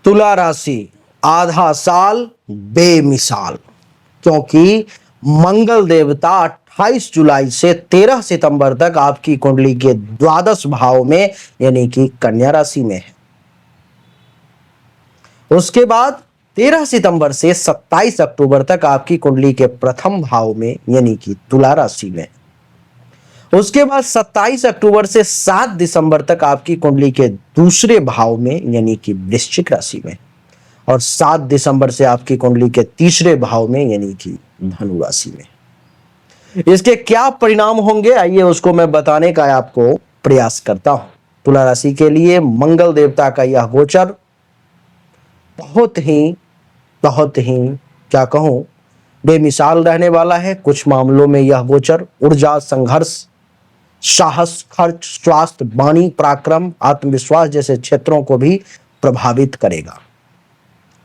तुला राशि आधा साल बेमिसाल, क्योंकि मंगल देवता 28 जुलाई से 13 सितंबर तक आपकी कुंडली के द्वादश भाव में यानी कि कन्या राशि में है। उसके बाद 13 सितंबर से 27 अक्टूबर तक आपकी कुंडली के प्रथम भाव में यानी कि तुला राशि में। उसके बाद 27 अक्टूबर से 7 दिसंबर तक आपकी कुंडली के दूसरे भाव में यानी कि वृश्चिक राशि में, और 7 दिसंबर से आपकी कुंडली के तीसरे भाव में यानी कि धनु राशि में। इसके क्या परिणाम होंगे, आइए उसको मैं बताने का आपको प्रयास करता हूं। तुला राशि के लिए मंगल देवता का यह गोचर बहुत ही क्या कहूं, बेमिसाल रहने वाला है। कुछ मामलों में यह गोचर ऊर्जा, संघर्ष, साहस, खर्च, स्वास्थ्य, वाणी, पराक्रम, आत्मविश्वास जैसे क्षेत्रों को भी प्रभावित करेगा।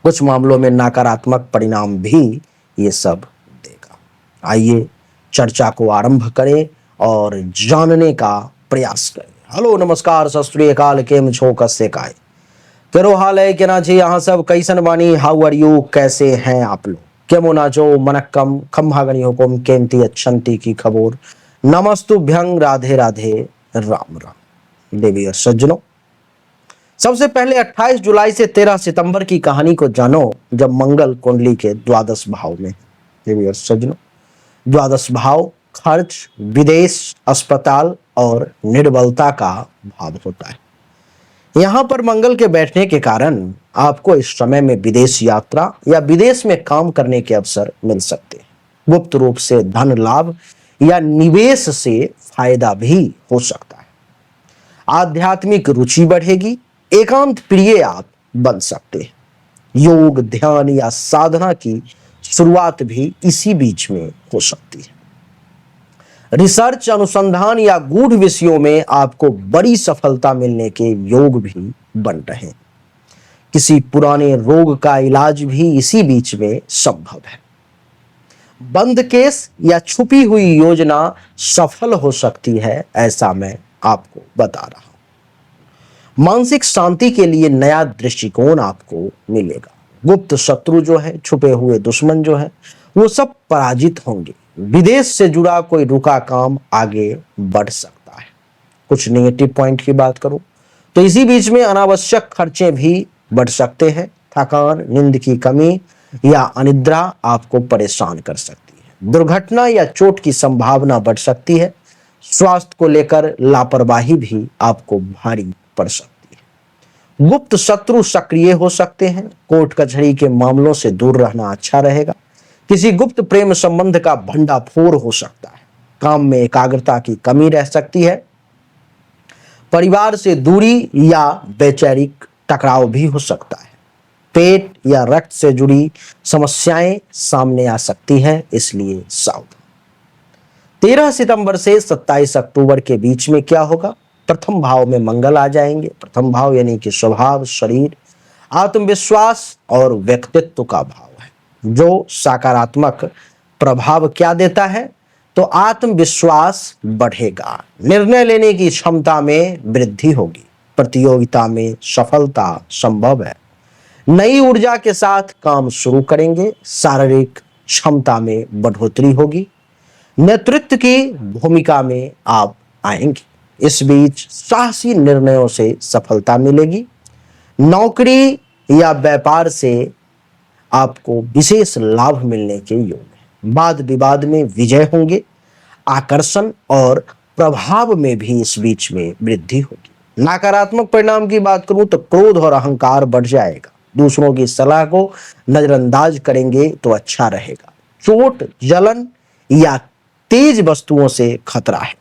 कुछ मामलों में नकारात्मक परिणाम भी ये सब देगा। आइए चर्चा को आरंभ करें और जानने का प्रयास करें। हेलो, नमस्कार, सत श्री अकाल, केम छो, कस्से काय, केरो हाल है, केना जी यहाँ सब, कैसन बानी, हाउ आर यू, कैसे हैं आप लोग, केमो नाचो, मनक्कम, खम्भागनी हुकुम, केमती अच्छंती की खबर, नमस्तुभ्यं, राधे राधे, राम राम। देवी और सज्जनों, सबसे पहले 28 जुलाई से 13 सितंबर की कहानी को जानो, जब मंगल कुंडली के द्वादश भाव में। देवी और सज्जनों, द्वादश भाव खर्च, विदेश, अस्पताल और निर्बलता का भाव होता है। यहां पर मंगल के बैठने के कारण आपको इस समय में विदेश यात्रा या विदेश में काम करने के अवसर मिल सकते हैं। गुप्त रूप से धन लाभ या निवेश से फायदा भी हो सकता है। आध्यात्मिक रुचि बढ़ेगी, एकांत प्रिय आप बन सकते हैं। योग, ध्यान या साधना की शुरुआत भी इसी बीच में हो सकती है। रिसर्च, अनुसंधान या गूढ़ विषयों में आपको बड़ी सफलता मिलने के योग भी बन रहे हैं। किसी पुराने रोग का इलाज भी इसी बीच में संभव है। बंद केस या छुपी हुई योजना सफल हो सकती है, ऐसा मैं आपको बता रहा हूं। मानसिक शांति के लिए नया दृष्टिकोण आपको मिलेगा। गुप्त शत्रु जो है, छुपे हुए दुश्मन जो है, वो सब पराजित होंगे। विदेश से जुड़ा कोई रुका काम आगे बढ़ सकता है। कुछ नेगेटिव पॉइंट की बात करूं तो इसी बीच में अनावश्यक खर्चे भी बढ़ सकते हैं। थकान, नींद की कमी या अनिद्रा आपको परेशान कर सकती है। दुर्घटना या चोट की संभावना बढ़ सकती है। स्वास्थ्य को लेकर लापरवाही भी आपको भारी पड़ सकती है। गुप्त शत्रु सक्रिय हो सकते हैं। कोर्ट कचहरी के मामलों से दूर रहना अच्छा रहेगा। किसी गुप्त प्रेम संबंध का भंडाफोड़ हो सकता है। काम में एकाग्रता की कमी रह सकती है। परिवार से दूरी या वैचारिक टकराव भी हो सकता है। पेट या रक्त से जुड़ी समस्याएं सामने आ सकती हैं, इसलिए सावधान। 13 सितंबर से 27 अक्टूबर के बीच में क्या होगा? प्रथम भाव में मंगल आ जाएंगे। प्रथम भाव यानी कि स्वभाव, शरीर, आत्मविश्वास और व्यक्तित्व का भाव है, जो सकारात्मक प्रभाव क्या देता है? तो आत्मविश्वास बढ़ेगा, निर्णय लेने की क्षमता में वृद्धि होगी, प्रतियोगिता में सफलता संभव है, नई ऊर्जा के साथ काम शुरू करेंगे, शारीरिक क्षमता में बढ़ोतरी होगी, नेतृत्व की भूमिका में आप आएंगे। इस बीच साहसी निर्णयों से सफलता मिलेगी। नौकरी या व्यापार से आपको विशेष लाभ मिलने के योग है। वाद विवाद में विजय होंगे। आकर्षण और प्रभाव में भी इस बीच में वृद्धि होगी। नकारात्मक परिणाम की बात करूं तो क्रोध और अहंकार बढ़ जाएगा। दूसरों की सलाह को नजरअंदाज करेंगे तो अच्छा रहेगा। चोट, जलन या तेज वस्तुओं से खतरा है।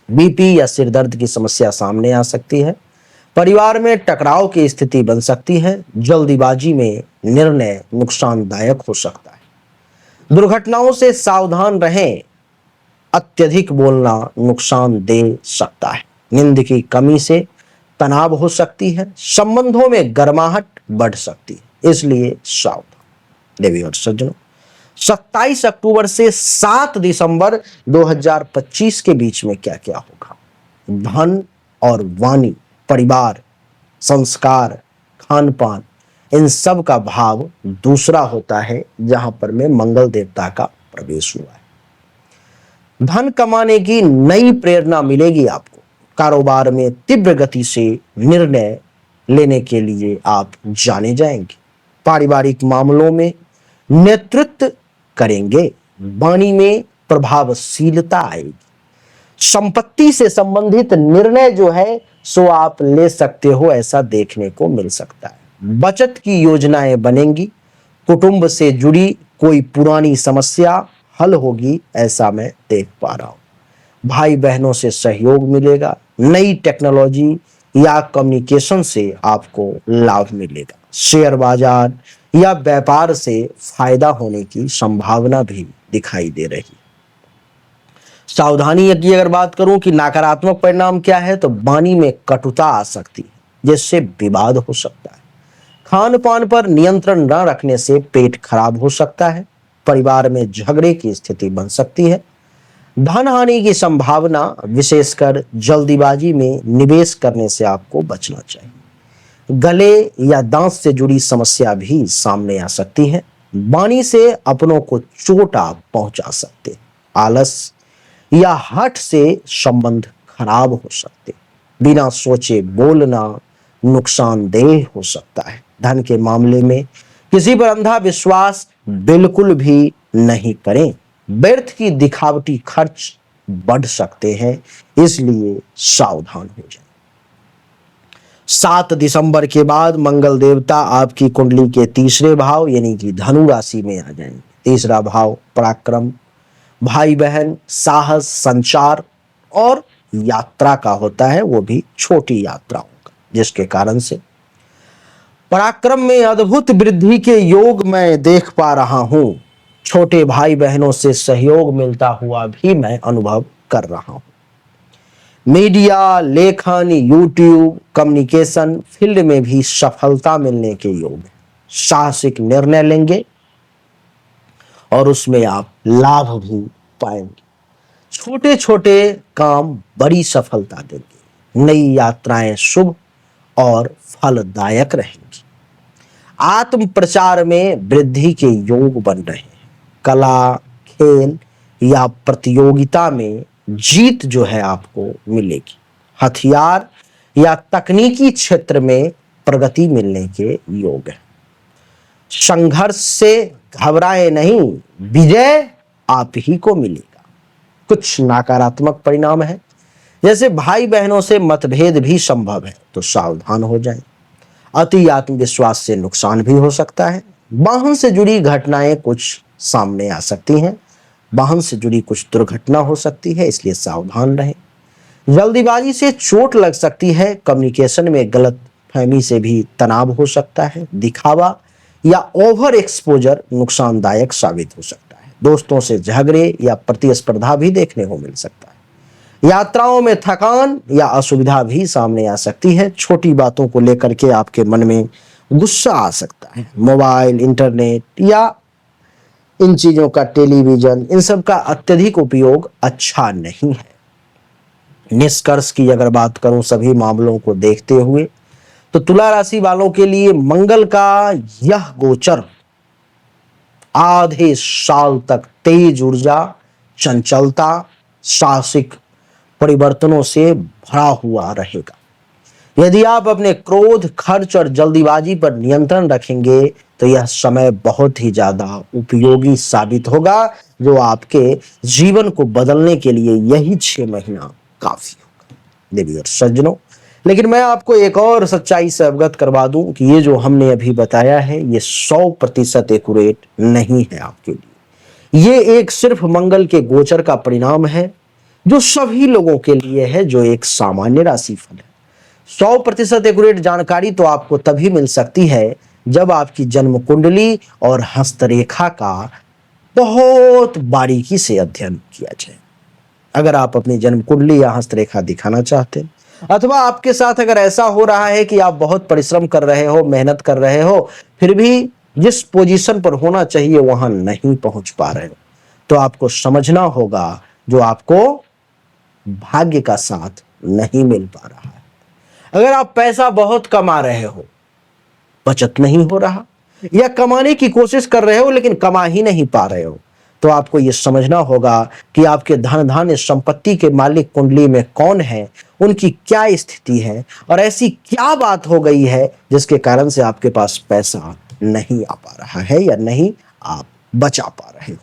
बीपी या सिर दर्द की समस्या सामने आ सकती है। परिवार में टकराव की स्थिति बन सकती है। जल्दीबाजी में निर्णय नुकसानदायक हो सकता है। दुर्घटनाओं से सावधान रहें। अत्यधिक बोलना नुकसान दे सकता है। नींद की कमी से तनाव हो सकती है। संबंधों में गर्माहट बढ़ सकती है, इसलिए सावधान। देवी और सज्जनों, 27 अक्टूबर से 7 दिसंबर 2025 के बीच में क्या क्या होगा? धन और वाणी, परिवार, संस्कार, खान पान, इन सब का भाव दूसरा होता है जहां पर में मंगल देवता का प्रवेश हुआ है। धन कमाने की नई प्रेरणा मिलेगी आपको। कारोबार में तीव्र गति से निर्णय लेने के लिए आप जाने जाएंगे। पारिवारिक मामलों में नेतृत्व करेंगे। वाणी में प्रभावशीलता आएगी। संपत्ति से संबंधित निर्णय जो है सो आप ले सकते हो, ऐसा देखने को मिल सकता है। बचत की योजनाएं बनेंगी। कुटुंब से जुड़ी कोई पुरानी समस्या हल होगी, ऐसा मैं देख पा रहा हूं। भाई बहनों से सहयोग मिलेगा। नई टेक्नोलॉजी या कम्युनिकेशन से आपको लाभ मिलेगा। शेयर बाजार या व्यापार से फायदा होने की संभावना भी दिखाई दे रही है। सावधानी की अगर बात करूं कि नकारात्मक परिणाम क्या है, तो वाणी में कटुता आ सकती है, जिससे विवाद हो सकता है। खान पान पर नियंत्रण न रखने से पेट खराब हो सकता है। परिवार में झगड़े की स्थिति बन सकती है। धन हानि की संभावना, विशेषकर जल्दीबाजी में निवेश करने से आपको बचना चाहिए। गले या दांत से जुड़ी समस्या भी सामने आ सकती है। वाणी से अपनों को चोट आप पहुंचा सकते हैं। आलस या हठ से संबंध खराब हो सकते हैं। बिना सोचे बोलना नुकसानदेह हो सकता है। धन के मामले में किसी पर अंधा विश्वास बिल्कुल भी नहीं करें। व्यर्थ की दिखावटी खर्च बढ़ सकते हैं, इसलिए सावधान हो जाएं। 7 दिसंबर के बाद मंगल देवता आपकी कुंडली के तीसरे भाव यानी कि धनु राशि में आ जाएंगे। तीसरा भाव पराक्रम, भाई बहन, साहस, संचार और यात्रा का होता है, वो भी छोटी यात्राओं का, जिसके कारण से पराक्रम में अद्भुत वृद्धि के योग मैं देख पा रहा हूं। छोटे भाई बहनों से सहयोग मिलता हुआ भी मैं अनुभव कर रहा हूं। मीडिया, लेखन, यूट्यूब, कम्युनिकेशन फील्ड में भी सफलता मिलने के योग है। साहसिक निर्णय लेंगे और उसमें आप लाभ भी पाएंगे। छोटे छोटे काम बड़ी सफलता देंगे। नई यात्राएं शुभ और फलदायक रहेंगी। आत्म प्रचार में वृद्धि के योग बन रहे हैं। कला, खेल या प्रतियोगिता में जीत जो है आपको मिलेगी। हथियार या तकनीकी क्षेत्र में प्रगति मिलने के योग है। संघर्ष से घबराए नहीं, विजय आप ही को मिलेगा। कुछ नकारात्मक परिणाम है, जैसे भाई बहनों से मतभेद भी संभव है, तो सावधान हो जाएं। अति आत्मविश्वास से नुकसान भी हो सकता है। वाहन से जुड़ी घटनाएं कुछ सामने आ सकती हैं। वाहन से जुड़ी कुछ दुर्घटना हो सकती है, इसलिए सावधान रहें। जल्दीबाजी से चोट लग सकती है। कम्युनिकेशन में गलत फहमी से भी तनाव हो सकता है। दिखावा या ओवर एक्सपोजर नुकसानदायक साबित हो सकता है। दोस्तों से झगड़े या प्रतिस्पर्धा भी देखने को मिल सकता है। यात्राओं में थकान या असुविधा भी सामने आ सकती है। छोटी बातों को लेकर के आपके मन में गुस्सा आ सकता है। मोबाइल, इंटरनेट या इन चीजों का, टेलीविजन, इन सब का अत्यधिक उपयोग अच्छा नहीं है। निष्कर्ष की अगर बात करूं सभी मामलों को देखते हुए, तो तुला राशि वालों के लिए मंगल का यह गोचर आधे साल तक तेज ऊर्जा, चंचलता, साहसिक परिवर्तनों से भरा हुआ रहेगा। यदि आप अपने क्रोध, खर्च और जल्दीबाजी पर नियंत्रण रखेंगे तो यह समय बहुत ही ज्यादा उपयोगी साबित होगा, जो आपके जीवन को बदलने के लिए यही 6 महीना काफी होगा। देवी और सज्जनों, लेकिन मैं आपको एक और सच्चाई से अवगत करवा दूं कि ये जो हमने अभी बताया है ये 100% एक्यूरेट नहीं है आपके लिए। ये एक सिर्फ मंगल के गोचर का परिणाम है, जो सभी लोगों के लिए है, जो एक सामान्य राशिफल है। 100% एक्यूरेट जानकारी तो आपको तभी मिल सकती है जब आपकी जन्म कुंडली और हस्तरेखा का बहुत बारीकी से अध्ययन किया जाए। अगर आप अपनी जन्म कुंडली या हस्तरेखा दिखाना चाहते हैं, अथवा आपके साथ अगर ऐसा हो रहा है कि आप बहुत परिश्रम कर रहे हो, मेहनत कर रहे हो, फिर भी जिस पोजीशन पर होना चाहिए वहां नहीं पहुंच पा रहे हो, तो आपको समझना होगा जो आपको भाग्य का साथ नहीं मिल पा रहा है। अगर आप पैसा बहुत कमा रहे हो बचत नहीं हो रहा, या कमाने की कोशिश कर रहे हो लेकिन कमा ही नहीं पा रहे हो, तो आपको यह समझना होगा कि आपके धन धान्य संपत्ति के मालिक कुंडली में कौन है, उनकी क्या स्थिति है और ऐसी क्या बात हो गई है जिसके कारण से आपके पास पैसा नहीं आ पा रहा है या नहीं आप बचा पा रहे हो।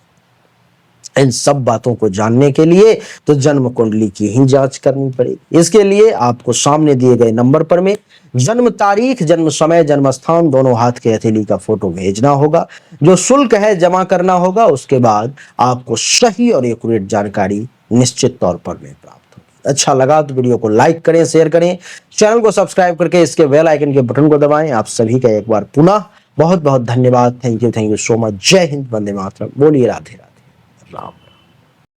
इन सब बातों को जानने के लिए तो जन्म कुंडली की ही जांच करनी पड़ेगी। इसके लिए आपको सामने दिए गए नंबर पर में जन्म तारीख, जन्म समय, जन्म स्थान, दोनों हाथ के हथेली का फोटो भेजना होगा। जो शुल्क है जमा करना होगा, उसके बाद आपको सही और एक्यूरेट जानकारी निश्चित तौर पर में प्राप्त होगी। अच्छा लगा तो वीडियो को लाइक करें, शेयर करें, चैनल को सब्सक्राइब करके इसके बेल आइकन के बटन को दबाएं। आप सभी का एक बार पुनः बहुत बहुत धन्यवाद। Thank you so much. जय हिंद, वंदे मातरम। बोलिए राधे राधे राम।